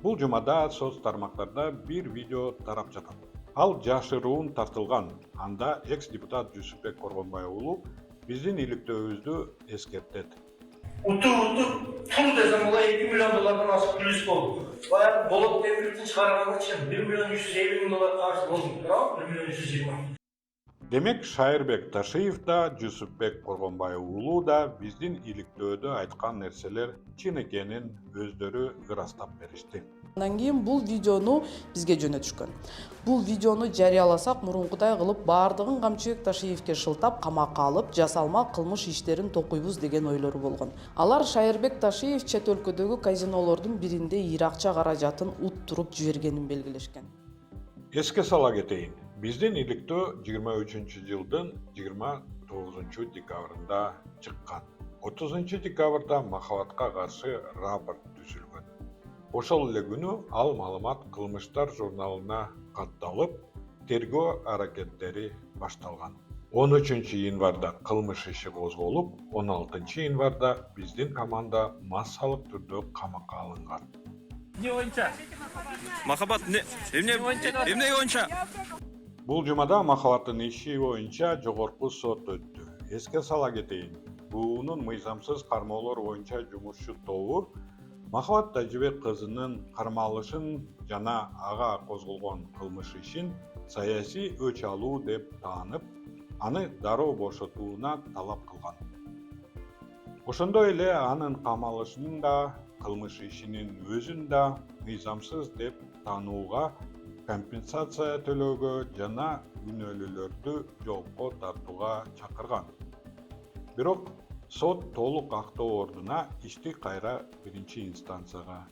Бул жумада соц тармактарда бир видео тарап жатат. Ал жашыруун тартылган. Анда экс-депутат Жусупбек Коргонбай уулу биздин иликтөөбүздү эскертет. Уту пул десем олай 2 миллион доллардан асып плюс болду. Баягы болот демирдин чыгарганы чын 1 миллион 350 миң доллар каршы болду. Бирок 1 миллион 320. Демек Шайырбек Ташиев да Жусупбек Коргонбай уулу да биздин иликтөөдө айткан нерселер чын экенин өздөрү ырастап беришти. Андан кийин бул видеону бизге жөнөтүшкөн. Бул видеону жарыяласак мурункудай кылып баардыгын Камчыбек Ташиевке шылтап камакка алып, жасалма кылмыш иштерин токуйбуз деген ойлору болгон. Алар Шайырбек Ташиев чет өлкөдөгү казинолордун биринде иракча каражатын уттуруп жибергенин белгилешкен. Эске сала кетейин. Биздин иликтөө 23-жылдын 29 декабрында чыккан. 30 декабрда махабатка каршы рапорт түзүлгөн. Ошол эле күнү ал маалымат кылмыштар журналына катталып, тергөө аракеттери башталган. 13 январда кылмыш иши козголуп, 16 январда биздин команда массалык түрдө камакка алынган. Не боюнча? Махабат эмне боюнча? Бул жумада махабаттын иши боюнча жогорку сот өттү. Эске сала кетейин. Буунун мыйзамсыз кармоолор боюнча жумушчу тобу Махабат Тажибек кызынын кармалышын жана ага козголгон кылмыш ишин саясий өч алуу деп таанып, аны дароо бошотууна талап кылган. Ошондой эле анын камалышын да, кылмыш ишинин өзүн да мыйзамсыз деп таанууга, компенсация төлөөгө жана күнөөлүүлөрдү жоопко тартууга чакырган. Бирок сот толук актоо ордуна ишти кайра биринчи инстанцияга